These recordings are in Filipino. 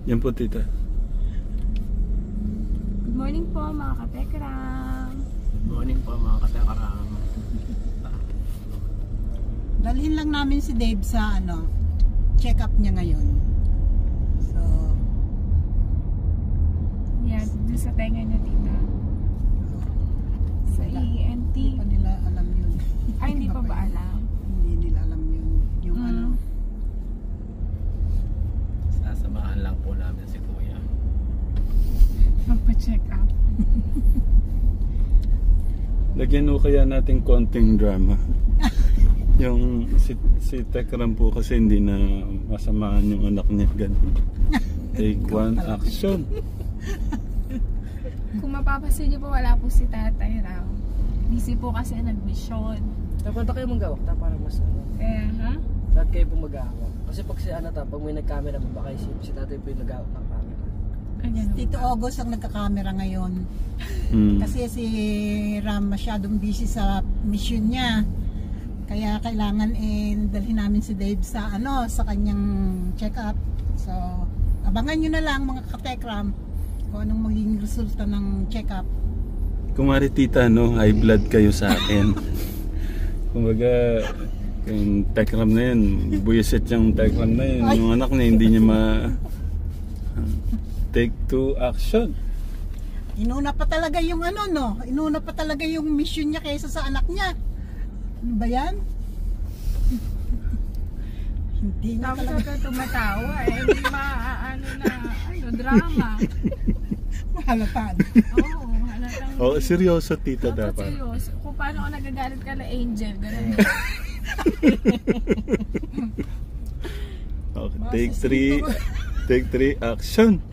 Yan po, tita. Good morning po mga katekram. Good morning po mga katekram. Dalhin lang namin si Dave sa check up niya ngayon. So, Yan, doon sa tenga niya tita. Sa ENT. hindi pa nila alam yun. Ay, hindi pa ba alam? Hindi nila alam yun. Yung Sasamahan lang po namin si Kuya. Magpa-check up. Lagyan mo kaya natin konting drama. Yung si Tekram po kasi hindi na masamahan yung anak niya. Ganun. Take one, action. Kung mapapasin niyo po, wala po si tatay raw. Busy po kasi nag-mission. Dapat kayo mag-awak ta para mas Eh, ha? Dapat kayo po mag-awak. Kasi pag si pag may nag-camera mo, baka si tatay po yung nag-awak ng camera. Ganyan Tito ba? August ang nagkakamera ngayon. Kasi si Ram masyadong busy sa mission niya. Kaya kailangan dalhin namin si Dave sa sa kanyang check-up. So, abangan nyo na lang mga katekram kung anong magiging resulta ng check-up. Kumari tita, high blood kayo sa akin. Kumbaga, yung Tekram na yun, buwisit yung Tekram na yun. Yung anak niya hindi niya take two, action. Inuna pa talaga yung inuna pa talaga yung mission niya kaysa sa anak niya. Ano ba yan? Hindi na Tapos talaga. ako tumatawa hindi drama. Mahalatan. Oo, halatang. Oh, seryoso tita dapat. Seryoso. Kung paano ako nagagalit ka na Angel, gano'n. Okay, take three, action.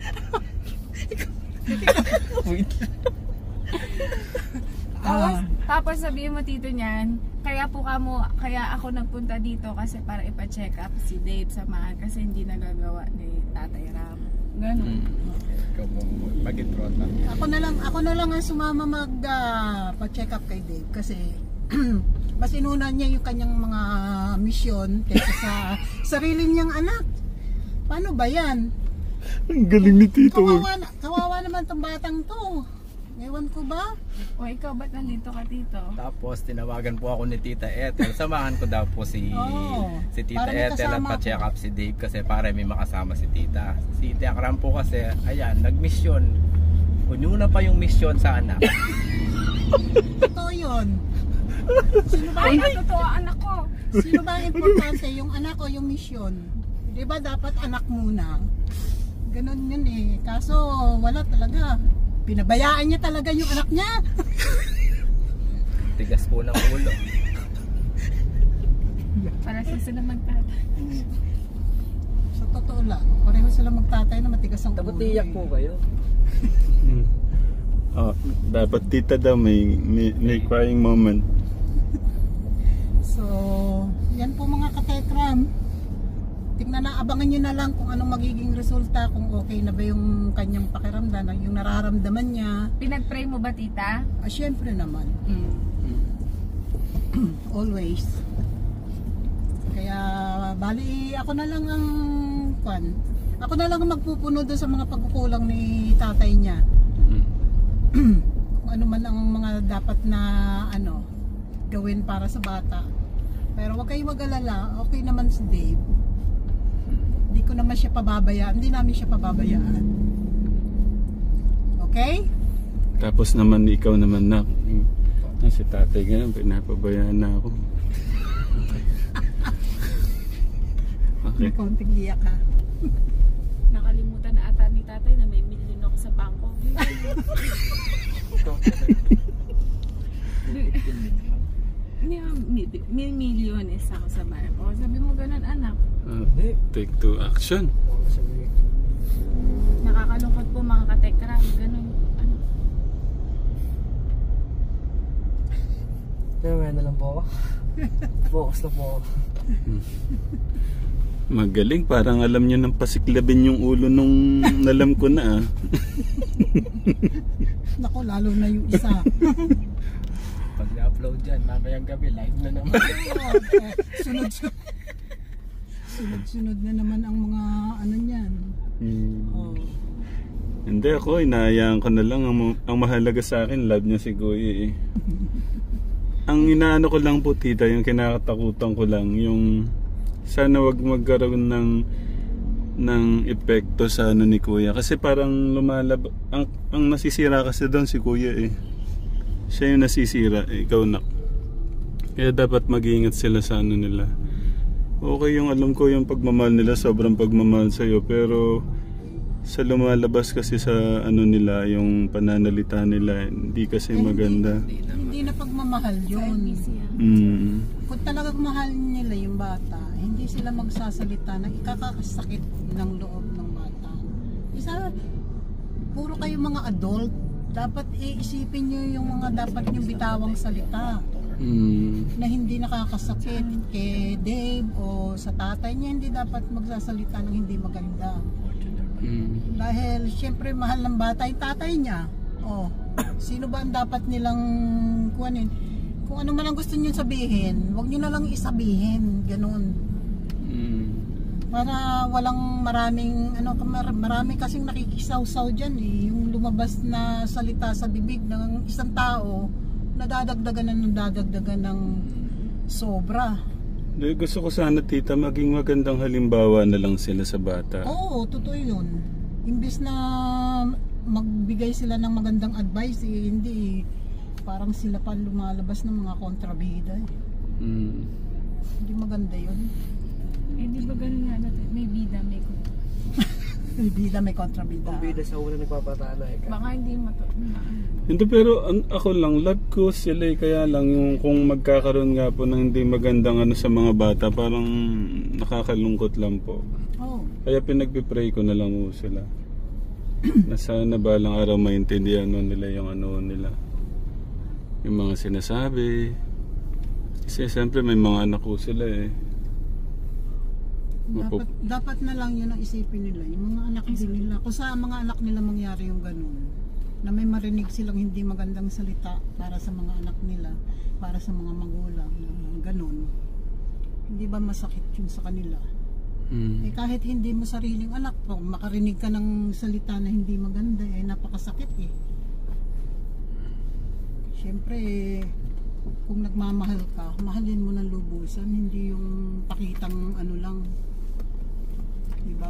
Tapos sabihin mo tito niyan, kaya ako nagpunta dito kasi para ipa-check up si Dave samahan kasi hindi nagagawa ni Tatay Ram. Ganun. Ikaw mo mag-intron lang. Ako na lang ang sumama pa-check up kay Dave kasi mas inuna niya yung kanyang mga misyon kaysa sa sarili niyang anak. Paano ba yan? Ang galing ni tito. Kawawa naman tong batang to. Ewan ko ba? O ikaw, ba't nandito ka tito? Tapos tinawagan po ako ni Tita Ethel. Samahan ko daw po si Tita para may Ethel at kasama pa-check up si Dave kasi para may makasama si Tita. Si Tekram po kasi, ayan, nag-mission. Ununa pa yung mission sa anak. Totoo yun. Sino ba Ay, totoo anak ko. Sino ba ang importante? Yung anak o yung misyon? Di ba dapat anak muna? Ganon yun eh. Kaso wala talaga. Pinabayaan niya talaga yung anak niya. Tigas po ng ulo. Para sila magtatay. Sa totoo lang, pareho sila magtatay na matigas ang Dapat ulo. iyak po kayo. Oh, dapat tita daw may crying moment. So, yan po mga katekram. Tingnan na, abangan nyo na lang kung anong magiging resulta, kung okay na ba yung kanyang pakiramdam, yung nararamdaman niya. Pinag-pray mo ba tita? Syempre naman. Always. Kaya, bali, ako na lang ang ako na lang ang magpupuno doon sa mga pagkukulang ni tatay niya. Kung ano man ang mga dapat na gawin para sa bata. Pero wag kayong mag-alala, okay naman si Dave. Hindi ko naman siya pababayaan, hindi namin siya pababayaan. Okay? Tapos naman ikaw naman na si tatay ganyan, pinapabayaan na ako. Okay. May konting iyak ha. Nakalimutan na ata ni tatay na may milyon ako sa bangko. May milyones ako sa bangko. Sabi mo ganun anak. Take two, action. Nakakalungkot po mga katekram. Ganun. Pero may na lang po ako. Focus na po ako. Magaling, parang alam nyo ng pasiklabin yung ulo nung alam ko na. Nako, lalo na yung isa. Pag i-upload dyan, mamayang gabi, live na naman. Sunod-sunod na naman ang mga niyan. Oh. Hindi ako, inahayaan ko na lang. Ang mahalaga sa akin, love niya si Kuya eh. Ang inaano ko lang po tita, yung kinakatakutan ko lang, yung sana wag magkaroon ng epekto sa ano ni Kuya. Kasi parang ang nasisira kasi doon si Kuya eh. Siya yung nasisira, ikaw na. Kaya dapat mag-iingat sila sa ano nila. Okay yung alam ko yung pagmamahal nila, sobrang pagmamahal sa'yo, pero sa lumalabas kasi sa ano nila, yung pananalita nila, hindi kasi maganda. Hindi na pagmamahal yun. Kung talagang mahal nila yung bata, hindi sila magsasalita na ikakasakit ng loob ng bata. Puro kayo mga adult, dapat iisipin nyo yung mga dapat nyo bitawang salita. Na hindi nakakasakit kay Dave o sa tatay niya, hindi dapat magsasalita ng hindi maganda. Dahil siyempre mahal ng bata yung tatay niya. Sino ba ang dapat nilang kuhanin? Kung ano man ang gusto niyo sabihin, huwag niyo na lang isabihin, ganun. Para walang marami kasing nakikisaw-saw dyan eh. Yung lumabas na salita sa bibig ng isang tao, nadadagdagan ng sobra. Gusto ko sana tita, maging magandang halimbawa na lang sila sa bata. Oo, totoo yun. Imbis na magbigay sila ng magandang advice, hindi parang sila pa lumalabas ng mga kontrabida eh. Hindi maganda yun. Di ba ganun nga natin? May bida, may May bida, may kontrabida. Kung bida sa una nagpapatalo eh. baka hindi Hindi, pero ako lang, love ko sila eh, kaya lang yung kung magkakaroon nga po ng hindi magandang ano sa mga bata, parang nakakalungkot lang po. Kaya pinagpipray ko na lang po sila. Na sana balang araw maintindihan nila yung ano nila. Yung mga sinasabi. Kasi siyempre may mga anak ko sila eh. Dapat na lang yun ang isipin nila. Yung mga anak din nila. Kung sa mga anak nila mangyari yung ganun, na may marinig silang hindi magandang salita para sa mga anak nila, para sa mga magulang, ganun. Hindi ba masakit yun sa kanila? Kahit hindi mo sariling anak, makarinig ka ng salita na hindi maganda, napakasakit eh. Siyempre, kung nagmamahal ka, mahalin mo ng lubusan, hindi yung pakitang ano lang. Diba?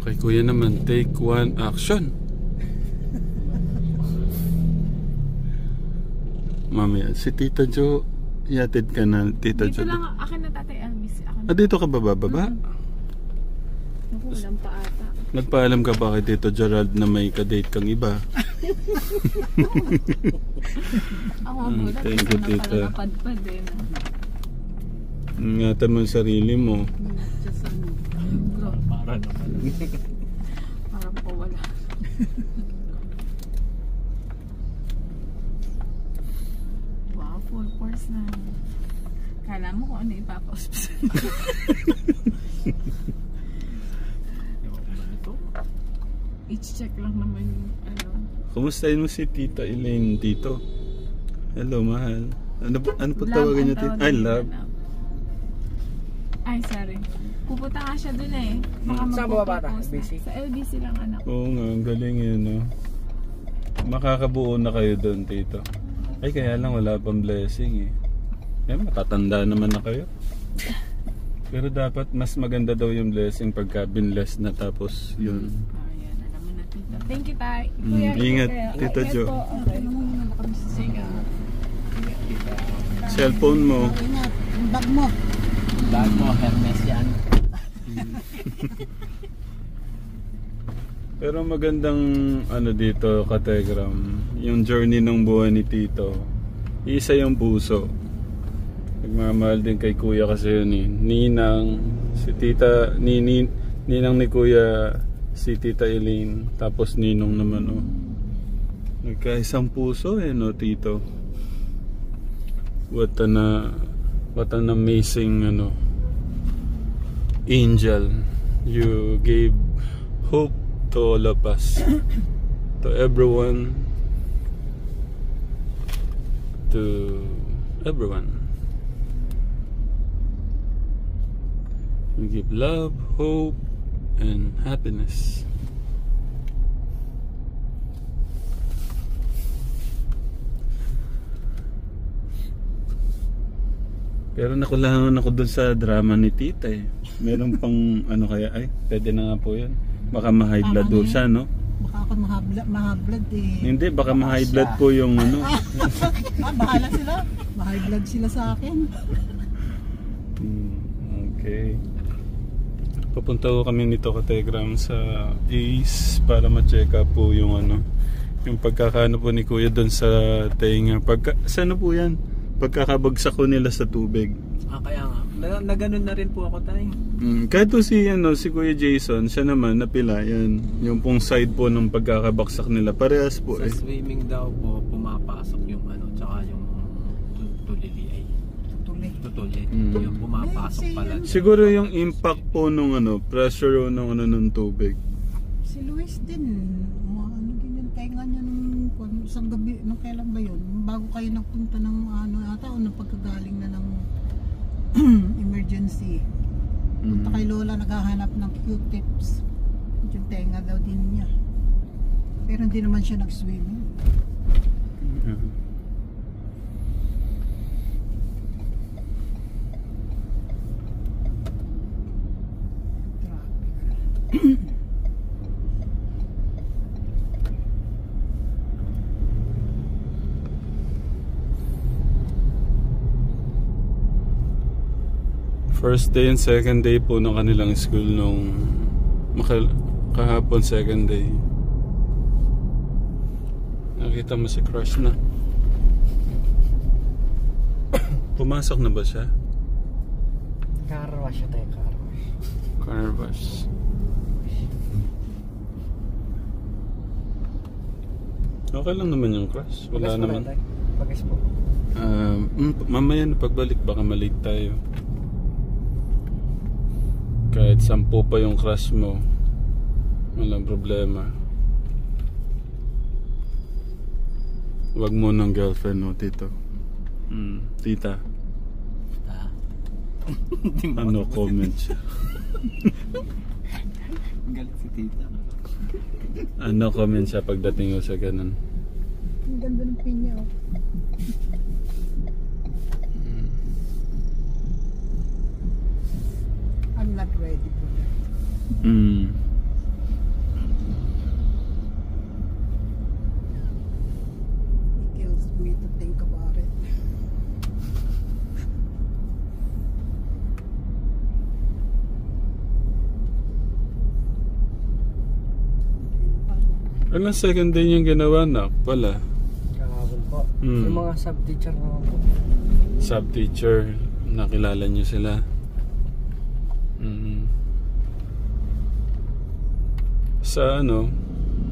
Okay, Kuya naman, take one action. Mamaya, si Tita Jo, iatid ka na, Tita Jo. Dito lang, akin na Tatay Elvis. Dito ka bababa? Naku, walang pa ata. Nagpaalam ka ba kay Tito Gerald na may kadate kang iba? Ako ang thank you, Tita. Napadpad eh. Ingatan mo ang sarili mo. Para naman. Parang po wala. Wow, full course na. Kala mo kung ano ipapausap. I-check lang naman yung ano. Kumustahin mo si Tita Elaine dito? Hello, mahal. Ano po tawagan niyo, Tita? I love. Ay, sorry. Pupunta nga siya dun eh. Baka Saan ba bata? magpo-propose na. LBC? Sa LBC lang anak. Oo nga, ang galing yun, no? Makakabuo na kayo doon, Tito. Ay, kaya lang wala pang blessing eh. Matatanda naman na kayo. Pero dapat mas maganda daw yung blessing pagka binless na tapos yun. Ayan, alam mo na Tito. Thank you, Tay. Ingat, Tita Jo. Okay. Sige. Cellphone mo. Ingat, yung bag mo. Bag mo, Hermes yan. Pero magandang ano dito, Kategram, yung journey ng buhay ni Tito. Isa yung puso. Nagmamahal din kay Kuya kasi yun eh. Ninang, si Tita, Ninang ni Kuya, si Tita Elaine, tapos Ninong naman oh. Nagkaisang puso eh no, Tito. What an amazing angel. You gave hope to all of us, to everyone, We give love, hope, and happiness. Pero nakulangan ako dun sa drama ni tita eh. Meron pang ano kaya ay, pwede na nga po yan. Baka ma-high blood do siya, no? Baka ako ma-blood eh. Hindi, baka ma-high blood po yung ano. Bahala sila. Ma-high blood sila sa akin. Okay. Papunta ko kami nito ka Telegram sa Ace para ma-check up po yung ano, yung pagkakaano po ni Kuya doon sa tenga. Saan po yan? Pagkakabagsak ko nila sa tubig. Kaya nga. Na ganun na rin po ako tayo. Kahit po si Kuya Jason, siya naman napila yan. Yung pong side po ng pagkakabagsak nila. Parehas po Sa swimming daw po, pumapasok yung ano, tsaka yung tulili ay. Tutuli. Yung pumapasok pala. Siguro yung impact po nung pressure nung tubig. Si Luis din, ano din yung tenga niya nung isang gabi, nung kailan ba yun? Bago kayo nagpunta ng ata o nang pagkagaling na ng emergency. Punta kay Lola, naghahanap ng Q-tips. Yung tenga daw din niya. Pero hindi naman siya nag-swimming. First day and second day po ng kanilang school nung kahapon second day. Nakita mo si Crush na. Pumasok na ba siya? Car wash siya tayo, car wash. Car wash. Okay lang naman yung Crush. Wala naman. Pag-is po. Mamaya na pagbalik baka malate tayo. Kahit 10 pa yung crush mo, walang problema. Wag mo ng girlfriend mo, tito. Tita. Ano comment siya? Galit si tita. Ano comment siya pagdating mo sa ganun? Ang ganda ng pinya, oh. I'm not ready for that. It kills me to think about it. Anong second day yung ginawa na pala? Kahapon po. Yung mga sub-teacher naman po. Sub-teacher, nakilala niyo sila? Sa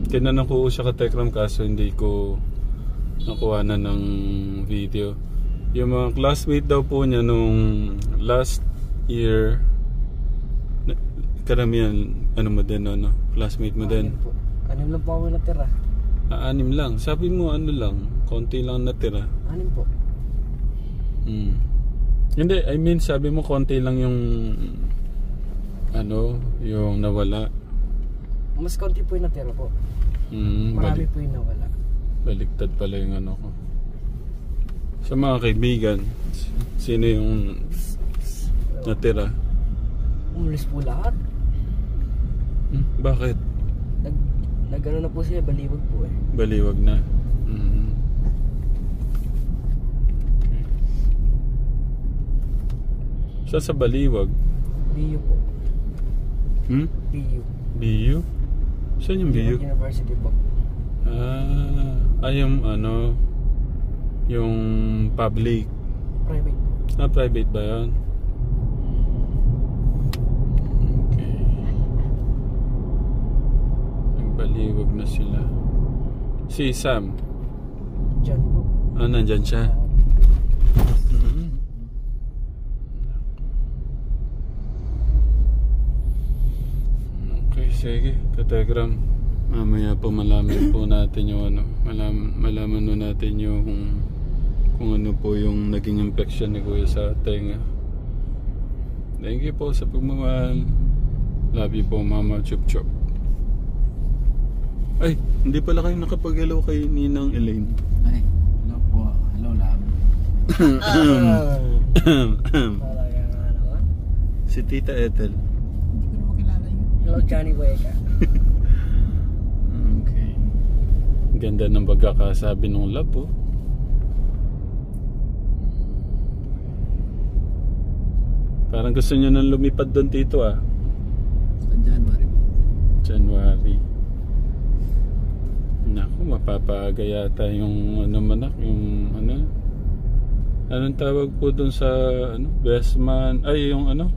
tinanong ko siya ka Tekram kaso hindi ko nakuha na ng video. Yung mga classmate daw po niya nung last year, karamihan mo din, classmate mo din. Po. 6 lang po ako natira. 6 lang. Sabi mo lang, konti lang natira. 6 po. Hindi, I mean sabi mo konti lang yung yung nawala. Mas konti po yung natira po. Marami po yung nawala. Baliktad pala yung ko. Sa mga kaibigan, sino yung natira? Umalis po lahat. Bakit? Nag-ano na po sila, baliwag po eh. Baliwag na. Sa baliwag? BU po. BU. BU? Saan yung BU? University po. Yung yung public. Private. Private ba yun? Okay. Nagbaliwag na sila. Si Sam? Diyan po. Nandyan siya? Okay, sige. Ka-Telegram. Mamaya po malaman po natin yung malaman po natin yung kung ano po yung naging infection ni Kuya sa tenga. Thank you po sa pagmamahal. Love you po, Mama Chup Chup. Ay, hindi pala kayo nakapag-hello kay Ninang Elaine. Ay, hello po. Hello, love. Talaga nga naman. Si Tita Ethel. Hindi ko na makilala yun. Hello, Johnny Buega. Okay. Ganda ng pagkakasabi ng love po. Parang gusto niyo nang lumipad doon, Tito ah. Sa January po. January. Naku, mapapaga yata yung ano manak, yung ano. Anong tawag po doon sa ano, best man, ay yung ano?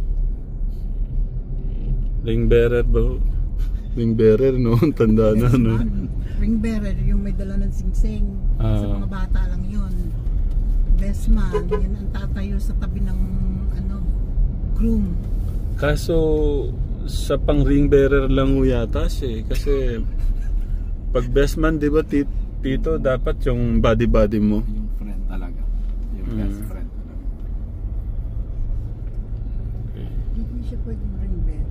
Ring bearer ba? Ring bearer no, tanda na no. Ring bearer, yung may dala ng singsing. Sa mga bata lang yun. Best man, yun ang tatayo sa tabi ng ano, groom. Kaso sa pang ring bearer lang ho yata siya kasi pag best man, di ba Tito, dapat yung body mo. Yung friend talaga. Yung best friend talaga. Okay. Hindi siya pwedeng ring bearer.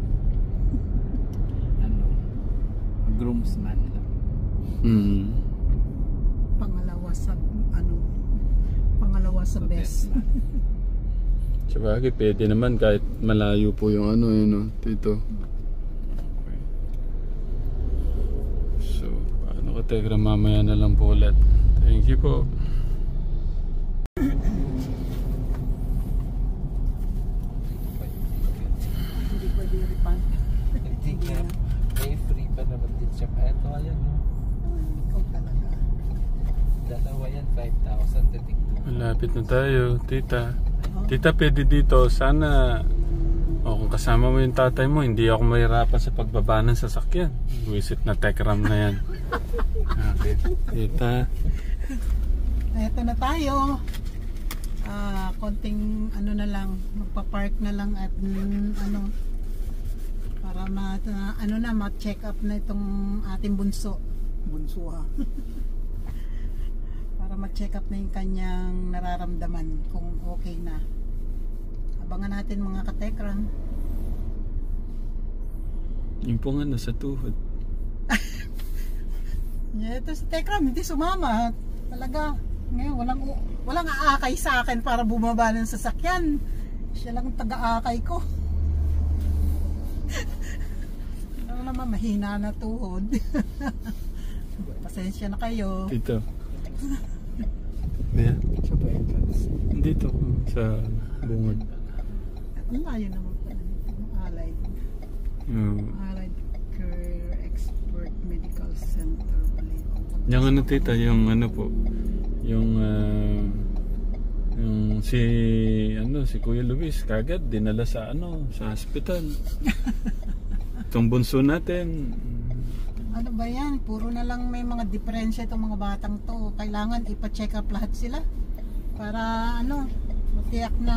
Ano? Groomsman lang. Pangalawa sa ano, pangalawa sa best. Sabagay, pwede naman kahit malayo po yung ano yun, no, Tito. Okay. So, ano ka Tegra, mamaya na lang po ulit. Thank you po. Hindi pwede refund. Hindi nga. May free pa naman din siya. Ito, ayan. No? Ikaw talaga. Dalawa yan, 5,000. Titig 2. Malapit na tayo, Tita. Tita, pwede dito. Sana, kung kasama mo yung tatay mo, hindi ako mahirapan sa pagbaba ng sasakyan. Visit na Tekram na yan. Okay. Tita. Eto na tayo. Konting ano na lang, magpa-park na lang at ano para ma-check up na itong ating bunso ha. Para ma-check up na yung kanyang nararamdaman kung okay na. Abangan natin mga katekram. Yung po nga nasa tuhod. Ito si Tekram, hindi sumama. Talaga, ngayon walang aakay sa akin para bumaba ng sasakyan. Siya lang ang taga-aakay ko. Ano naman, mahina na tuhod. Pasensya na kayo. Dito. Yeah. Siya po entrance. Dito sa bungod. Ang layo naman pala nito. Allied. Allied Care Expert Medical Center. Yung ano Tita, yung ano po, yung si Kuya Luis kagad dinala sa sa hospital. Itong bunso natin. Ano ba yan? Puro na lang may mga diferensya itong mga batang to. Kailangan ipa-check up lahat sila para matiyak na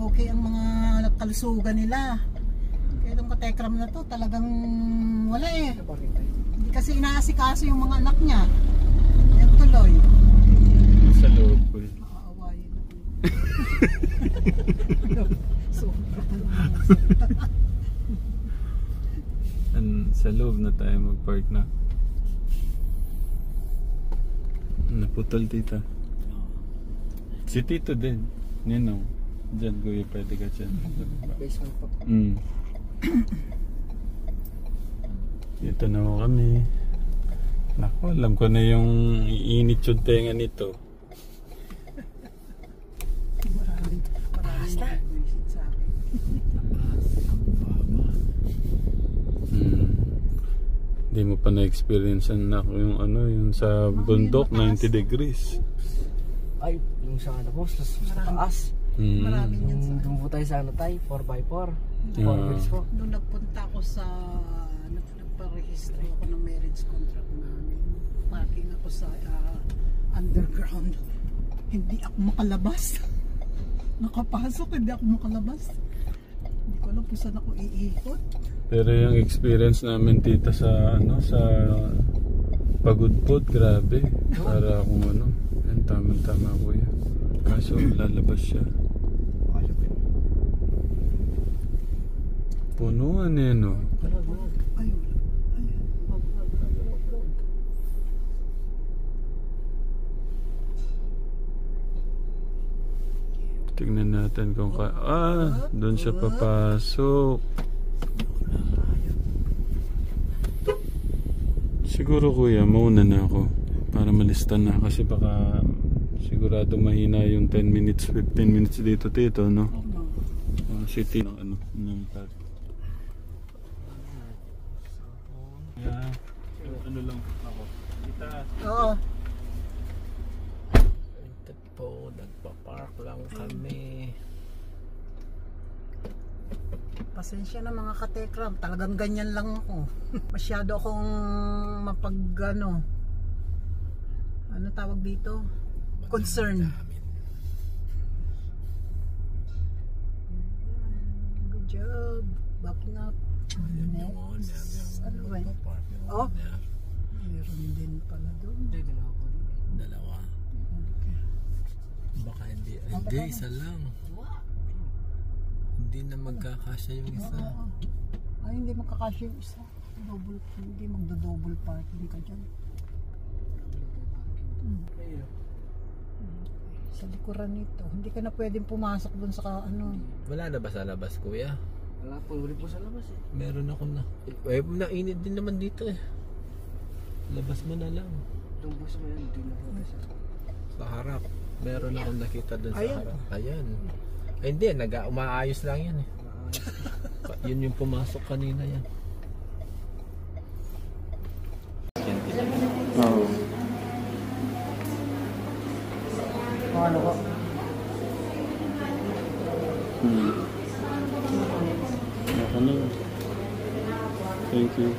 okay ang mga kalusugan nila. Kaya itong katekram na to talagang wala eh. Hindi kasi inaasikaso yung mga anak niya. Yan tuloy. Sa loob po. Aawayin ako. Sobra pa naman. Sa loob na tayo mag-park na. Naputol Tita. Si Tito din. Ninong. Diyan Kuya, pwede ka dyan. Basement po. Dito na ho kami. Naku, alam ko na yung iinit yung tenga nito. Maraming visit sa akin. Hindi mo pa na-experience yung yung sa bundok, 90 degrees. Ay, yung sa po, sa taas. Maraming yan sa Doon po tayo sa 4x4. 4 wheels po. Nung nagpunta ako sa nagparehistro ako ng marriage contract namin. Parking ako sa underground. Hindi ako makalabas. Nakapasok, hindi ako makalabas. Hindi ko alam kung saan ako iikot. Pero yung experience namin Tita sa sa Pagudpod, grabe. Para kung tama-tama Kuya. Kaso lalabas siya. Punuan eh, no? Ayun. Tignan natin kung doon siya papasok. Siguro kuya, mauna na ako para malista na kasi baka sigurado mahina yung 10 minutes, 15 minutes dito tito, no? City ng ng tag. Yeah. Ano lang ako. Kita. Oo. Ito po, nagpa-park lang kami. Pasensya na mga katekram, talagang ganyan lang ako. Masyado akong ano tawag dito? Concern. Good job. Backing up. Next. Ano ba yun? Oh, meron din pala doon. Dalawa. Baka hindi. Hindi, isa lang. Hindi na magkakasya yung isa. Ay, hindi magkakasya yung isa. Hindi magdo-double parking ka dyan. Sa likuran nito. Hindi ka na pwedeng pumasok dun sa Wala na ba sa labas, kuya? Wala po, uli po sa labas eh. Meron ako na. Nainit din naman dito eh. Labas mo na lang. Doon po sa mga yan, hindi na po kasi. Sa harap. Meron akong nakita dun sa Ayan. harap. Ayan. Ay hindi, umaayos lang yan eh. Yun yung pumasok kanina yan. Oo. ano ko? Ano? Thank you.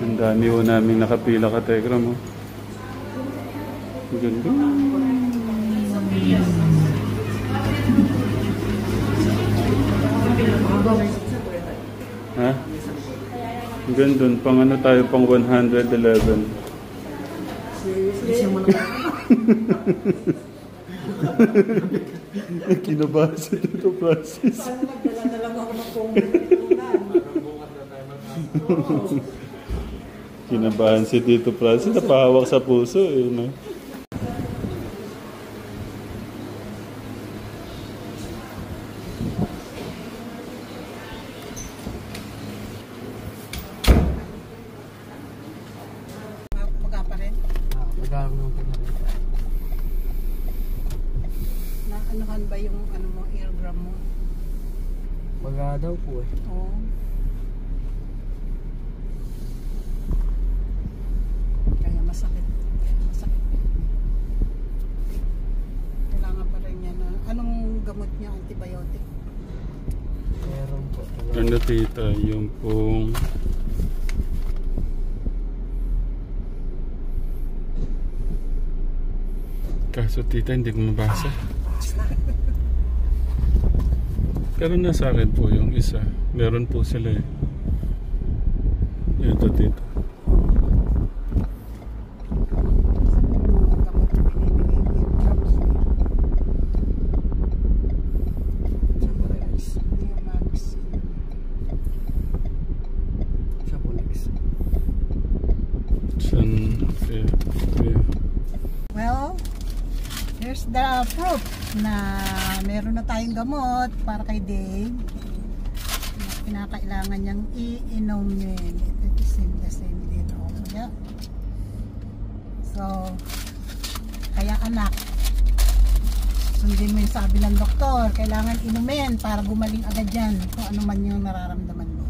Ang dami ho namin nakapila ka Telegram, oh. Ang ganda. Ha? Ang ganda dun. Pang ano tayo? Pang 111. Kinabahan si Tito Francis. Nagdala na lang ako ng Kinabahan si Tito Francis. Napahawak sa puso eh, no? Magka pa rin? Magkakaroon naman po na rin. Anuhan ba yung mo, eargram mo? Magka daw po eh. Oo. Kaya masakit. Kailangan pa rin yan. Anong gamot niya? Antibiotic? Meron po. Ano tita? Yung pong... Kaso tita, hindi ko mabasa. Pero nasa akin po yung isa. Meron po sila eh. Ito tita. Well, here's the proof na meron na tayong gamot para kay Dave na kinakailangan niyang iinom yun. Ito the same din. Yeah. So, kaya anak, sundin mo yung sabi ng doktor, kailangan inumin para gumaling agad yan kung ano man yung nararamdaman mo.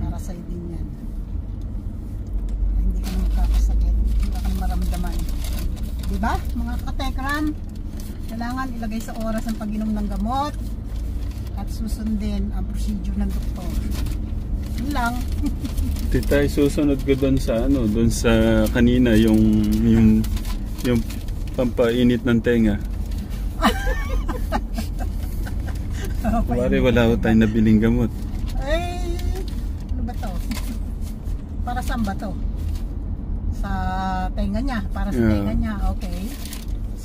Para sa'yo din yan. Hindi ka na magkakasakit, hindi ka na maramdaman. Diba mga katekram? Kailangan ilagay sa oras ang pag-inom ng gamot at susundin ang procedure ng doktor. Yun lang. Tita, susunod ko doon sa doon sa kanina yung pampainit ng tenga. Kuwari wala ko tayong nabiling gamot. Ay, ano ba to? Para saan ba to? Sa tenga niya, para sa tenga niya, okay.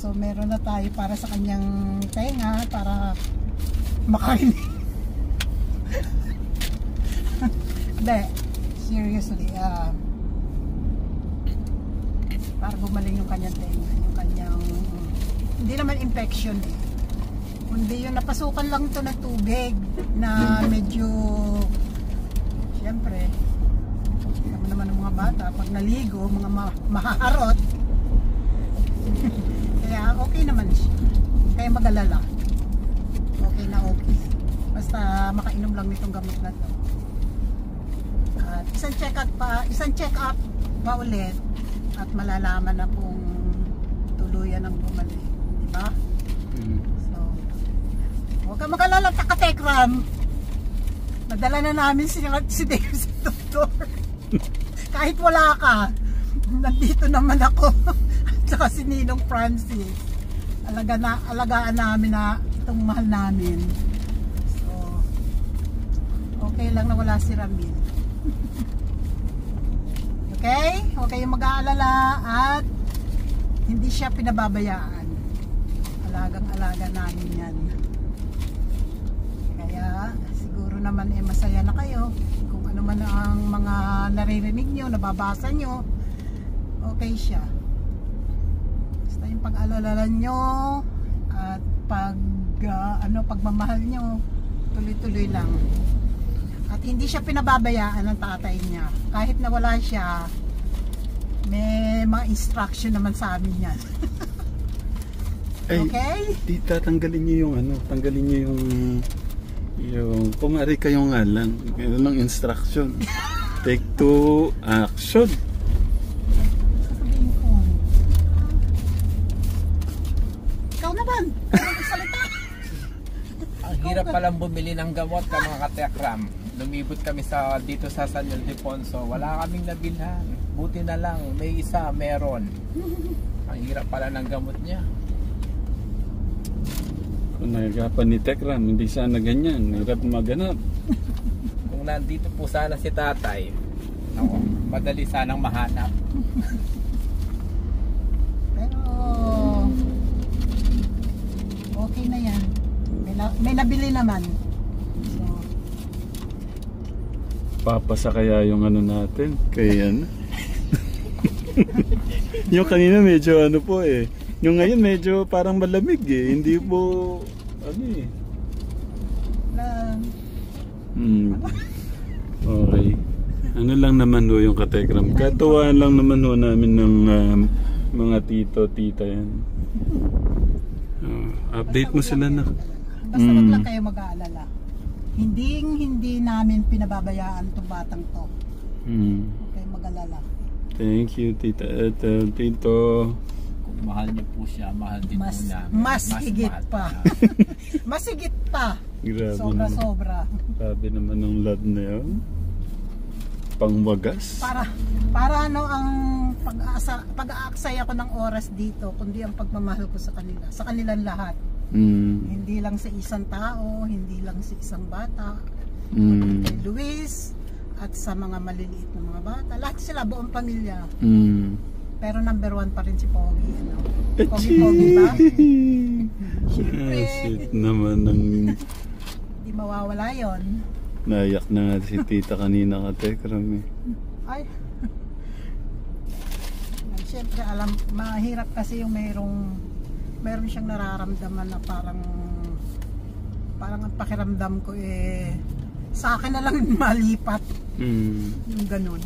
So meron na tayo para sa kanyang tenga, para makarinig. Hindi, seriously, para gumaling yung kanyang tenga, yung kanyang, hindi naman infection eh. Kundi yung napasukan lang ito ng tubig na medyo, siyempre, alam naman ng mga bata, pag naligo, mga mahaharot. Kaya okay naman siya. Kaya mag-alala. Okay na okay. Basta makainom lang nitong gamot na to. At isang check up pa ulit at malalaman na kung tuluyan ang bumalik. Di ba? So, huwag ka mag-alala, Katekram. Nadala na namin si Dave sa doktor. Kahit wala ka, nandito naman ako. At saka si Ninong Francis. Alagaan namin na itong mahal namin. So, okay lang na wala si Ramil. Okay? Huwag kayong mag-aalala at hindi siya pinababayaan. Alagang-alaga namin yan. Kaya siguro naman masaya na kayo. Kung ano man ang mga naririnig nyo, nababasa nyo, okay siya. Basta yung pag-alala nyo at pagmamahal nyo, tuloy-tuloy lang. At hindi siya pinababayaan ng tatay niya. Kahit nawala siya, may mga instruction naman sa amin yan. Okay? Tita, tanggalin niyo yung tanggalin niyo yung kumari kayo nga lang. Ganun lang instruction. Take 2, action. Sasabihin ko. Ikaw naman. Salita. Ang hirap palang bumili ng gamot ka mga katekram. Lumibot kami dito sa San Ildefonso. Wala kaming nabilhan. Buti na lang, may isa, meron. Ang hirap pala ng gamot niya. Kung nagagapan ni Tekram, hindi sana ganyan. Hirap maganap. Kung nandito po sana si tatay, ako, madali sanang mahanap. Pero okay na yan. May nabili naman. So, Papasa kaya yung natin kay yung kanina medyo po eh. Yung ngayon medyo parang malamig eh. Hindi po Okay. Ano lang naman ho yung Katekram. Katuwaan lang naman ho namin ng mga tito-tita yan. Update mo sila na. Basta wag lang kayo mag-aalala. Hindi namin pinababayaan itong batang to. Okay, mag-alala. Thank you, Tita Ethel, Tito. Kung mahal niyo po siya, mahal din po namin. Mas higit pa. Mas higit pa. Grabe Sobra-sobra. Grabe naman ng love na yun. Pangwagas. Para ang pag-aaksaya ko ng oras dito, kundi ang pagmamahal ko sa kanila. Sa kanilang lahat. Hindi lang sa isang tao, hindi lang sa isang bata. Kay Luis at sa mga maliliit na mga bata. Lahat sila, buong pamilya. Pero number 1 pa rin si Pogi. Pogi ba? Siyempre. Sweet naman ng... Hindi mawawala yon. Naiyak na nga si Tita kanina Katekram eh. Ay. Siyempre mahirap kasi yung meron siyang nararamdaman na parang ang pakiramdam ko sa akin na lang malipat. Yung ganun.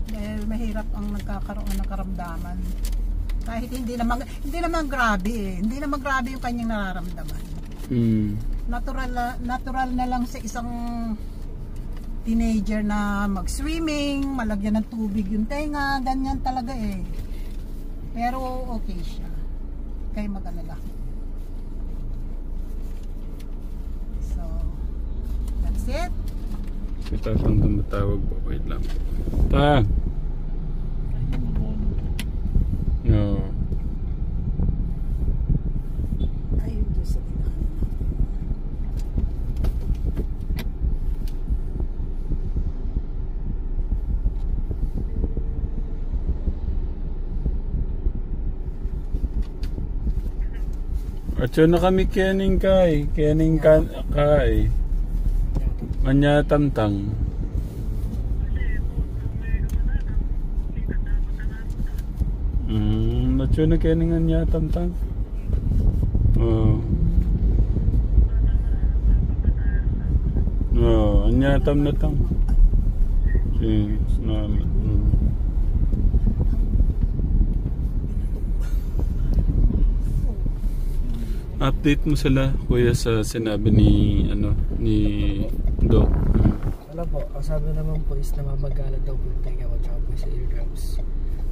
Dahil mahirap ang nagkakaroon ng karamdaman. Kahit hindi naman grabe hindi naman grabe yung kanyang nararamdaman. Natural na lang sa isang teenager na mag-swimming, malagyan ng tubig yung tenga, ganyan talaga Pero okay siya. Kaya mag-alala. So, that's it. Kita saan tumatawag po. Wait lang. Ta! No. Ayun doon sa tinaanan natin. At yun na kami Kening Kai. Manya Tamtang. At yun na keningan niya tamtang. Oo. Oo, anyatam na tang. Salamat. Update mo sila, kuya, sa sinabi ni Doc. Wala po, ang sabi naman po is na mamagalan daw po yung tenga ko tsaka po sa eardrums.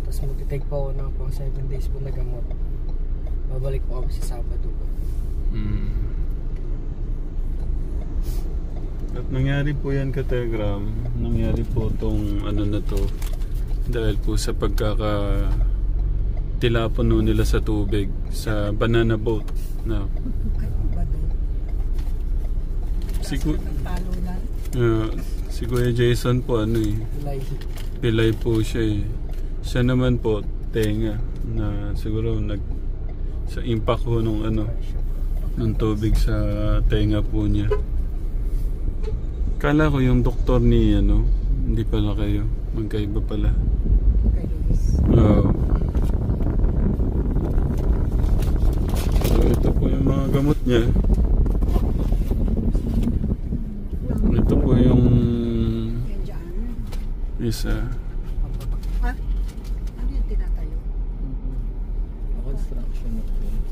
Tapos magtitake po ako ng pang 7 days po na gamot. Babalik po kami sa Sabado po. At nangyari po yan, Kategram. Nangyari po itong na to dahil po sa tilapon nila sa tubig sa banana boat na si Kuya Jason po pilay po siya siya naman po tenga na siguro sa impact po nung ng tubig sa tenga po niya. Kala ko yung doktor ni hindi pala kayo, magkaiba pala. So ito po yung mga gamot niya. Ito po yung isa. Ha? Ano yung tinatayo? Construction of things.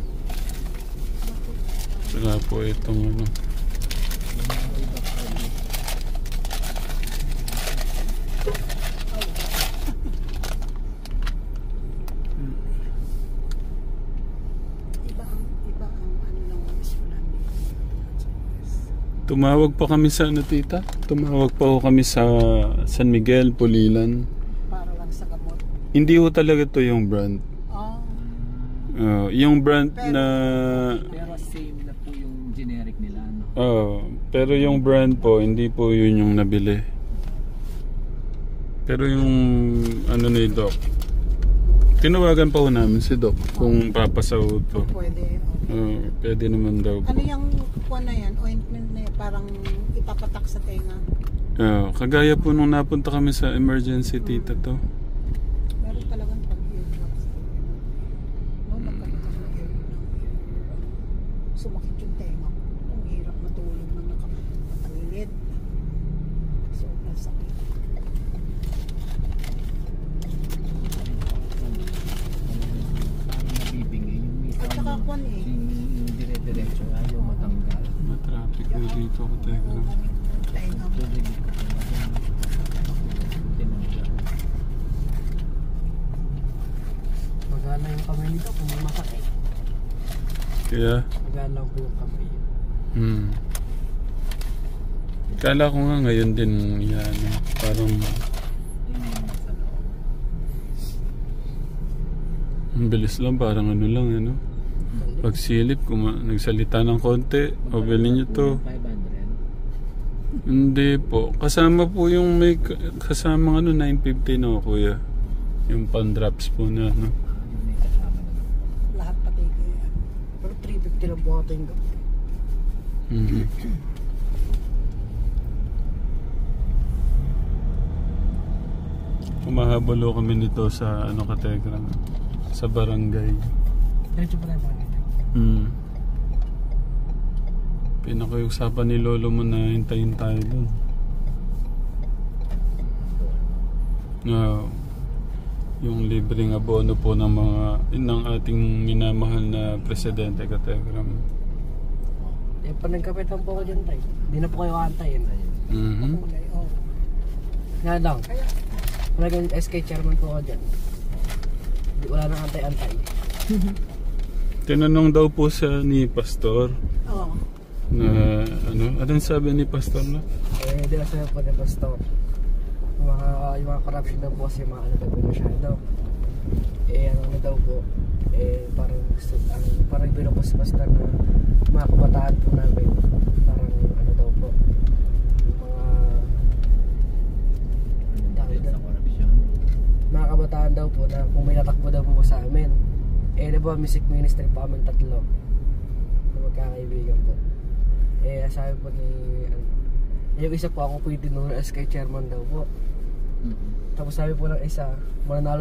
Saka po itong Tumawag pa kami sa tita? Tumawag pa kami sa San Miguel, Pulilan. Para lang sa gamot. Hindi ho talaga to yung brand. Yung brand pero, na... Pero same na po yung generic nila, no? Pero yung brand po, hindi po yun yung nabili. Pero yung ni Doc, tinawagan pa ho namin si Doc kung papasaw to. Pwede. Pwede naman daw po. Ano yung kuha na yan? Ointment na yan, parang ipapatak sa tenga. Kagaya po nung napunta kami sa emergency tita to. Meron talagang pag-eardrops. Nagkaroon ng sumakit yung tenga. Ang hirap matulog na nakapatangilid. Sobrang sakit. At saka kwan yung dire-diretso ayaw matanggal. Matraffic na dito ko tayo. Tenga. Magana yung kamay nito kung may masakit. Kaya? Magana po yung kamay. Kala ko nga ngayon din yan. Parang ang bilis lang, parang lang pagsilip, nagsalita ng konti, o bilhin nyo to. 500? Hindi po. Kasama po yung may kasama 950 no, kuya. Yung pan-drops po na Lahat pati kaya. Pero 350 lang po ata yung gamot. Kumahabalo kami nito sa Kategram, sa barangay. Diretso pa tayo barangay. Pinakiusapan ni lolo mo na hintayin tayo dun. Yung libreng abono po ng ating minamahal na presidente, Kategram. Pag nagkapitan po ako dyan tayo, hindi na po kayo antayin. Nga lang, talagang SK chairman po ako dyan. Wala nang antay-antay. Tinanong daw po siya ni Pastor na anong sabi ni Pastor na? Hindi na sabi po ni Pastor. Yung mga corruption daw po kasi mga daw po masyado. Daw po, parang biro po si Pastor na mga kabataan po namin. Parang daw po, mga kabataan daw po na kung may natakbo daw po sa amin. Diba music ministry pa kami 3 na magkakaibigan po. Sabi po ni yung isa po ako pwede nung SK chairman daw po. Tapos sabi po ng isa,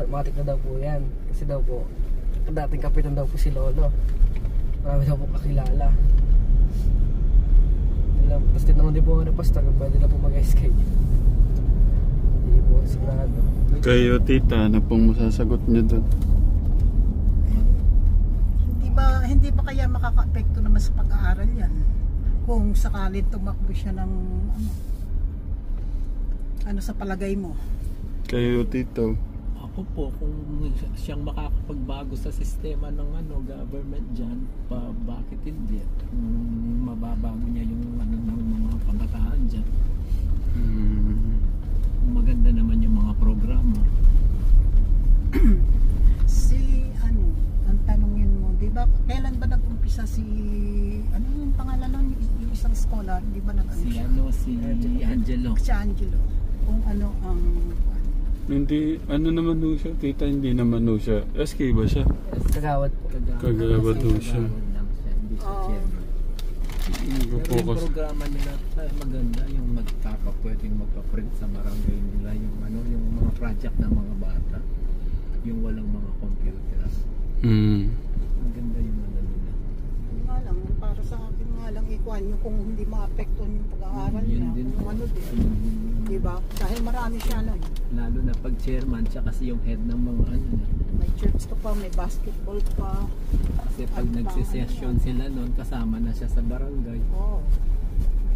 matik na daw po yan. Kasi daw po dating kapitan daw po si Lolo. Marami daw po kakilala. Tapos tinanong din po ako na pastor kung pwede na po mag-escape. Hindi po sigurado. Kayo tita, ano pong masasagot niyo doon? Hindi ba kaya makaka-apekto naman sa pag-aaral yan? Kung sakalit tumakbo siya ng ano sa palagay mo? Kayo tito. Ako po, kung siyang makakapagbago sa sistema ng government dyan, bakit hindi? Mababago niya yung ng mga kabataan dyan. Maganda naman yung mga programa. Ang tanungin mo, di ba, kailan ba nag-umpisa ano yung pangalan ng yung isang scholar, di ba Angelo. Si Angelo. Kung ano ang Hindi, ano naman ho siya? Tita, hindi naman ho siya. SK ba siya? Kagawad po. Kagawad ho siya. Hindi siya chairman. Pero yung programa nila maganda, yung pwedeng magpa-print sa barangay nila, yung yung mga project ng mga bata, yung walang mga computer. Maganda yung nila. nga lang, para sa akin nga lang ikuan yung kung hindi maapektuhan yung pag-aaral niya, kung ano din. Diba? Dahil marami siya nun. Lalo na pag chairman siya kasi yung head ng mga may church ka pa, may basketball pa. Kasi pag nagsisession sila nun, kasama na siya sa barangay.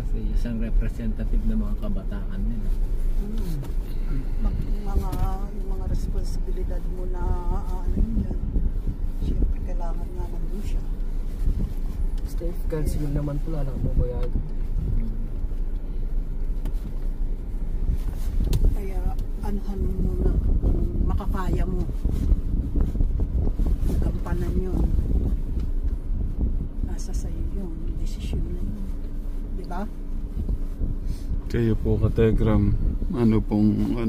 Kasi isang representative ng mga kabataan nila. Yung mga responsibilidad mo na yan. Siyempre kailangan nga nandun siya. Steve, canceling naman po lang mo bayag. Kaya anuhan mo muna kung makakaya mo. Gampanan yun. Nasa sa'yo yun. Desisyon na yun. Diba? Kayo po ka-Telegram, ano pong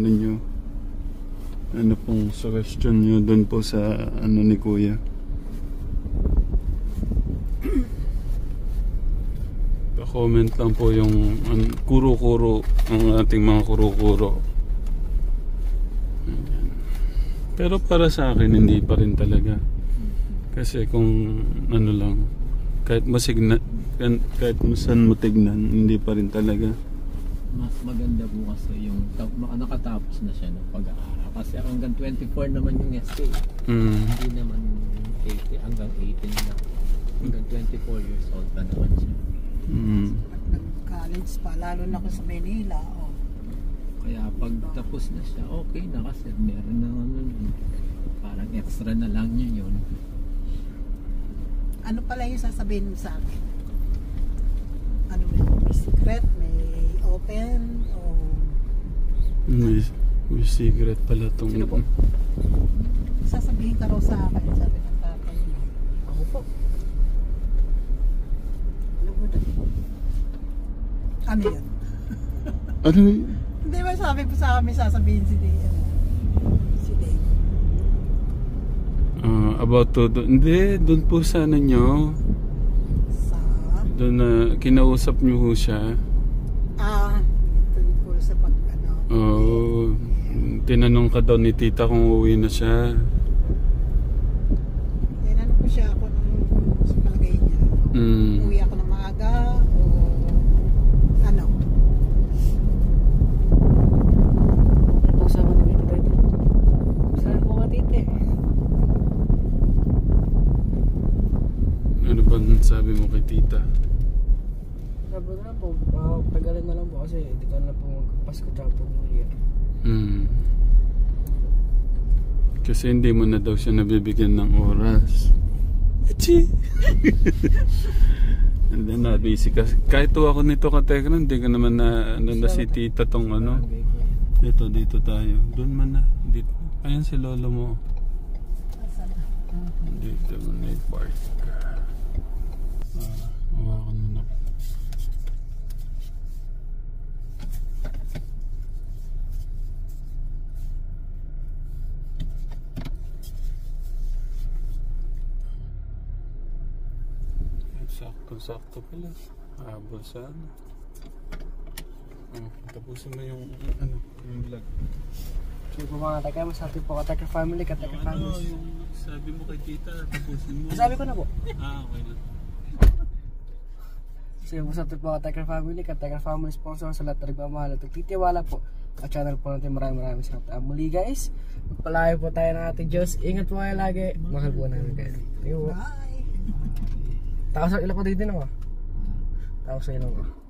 suggestion nyo dun po sa ni Kuya? Pa-comment lang po yung kuro-kuro, ang ating mga kuro-kuro. Pero para sa akin hindi pa rin talaga. Kasi kung kahit saan mo tignan, hindi pa rin talaga. Mas maganda po kasi yung nakatapos na siya ng pag-aaral. Kasi hanggang 24 naman yung SK. Hindi naman 80, hanggang 18 na. Hanggang 24 years old na naman siya. At nag-college pa, lalo na ko sa Manila. Kaya pag tapos na siya, okay na kasi meron na parang extra na lang niya yun. Ano pala yung sasabihin mo sa akin? Ano may secret? May open? O may secret pala itong... Sino po? Sasabihin ka raw sa akin, sabi ng tatay niya. Ako po. Ano yun? Ano yun? Hindi ba sabi po sa amin sasabihin si Dave? About to... Hindi, doon po sana nyo. Doon na kinausap nyo ho siya. Tungkol sa tinanong ka daw ni tita kung uuwi na siya. Tinanong ko siya kung sa palagay niya. Uwi ako ng maaga o ano? Ano po sa mga tita ito? Saan po mga tita? Ano ba sabi mo kay tita? Sabi ko na po, tagalin na lang po kasi dito na po magpasko tsaka po New Year. Kasi hindi mo na daw siya nabibigyan ng oras. Echi! And then busy ka. Kahit ako nito ka-Tekran, hindi ka naman na si tita tong Dito tayo. Doon man na. Dito. Ayan si lolo mo. Dito mo na i-park. Hawakan mo na. Sakto pala. Habol sa tapusin mo yung vlog. Sige po mga Tekram, sa ating po ka-Tekram family, ka-Tekram families. yung sabi mo kay tita, tapusin mo. Sabi ko na po. Okay na. Sige po sa ating po ka-Tekram family, ka-Tekram family sponsor sa lahat na nagmamahal at nagtitiwala po. At channel po natin maraming salamat. Muli guys, magpalayo po tayo ng ating Diyos. Ingat po kayo lagi. Mahal po namin kayo. Thank you po. Bye. Takos ang ilang ko din ako. Tapos sa ilong ko.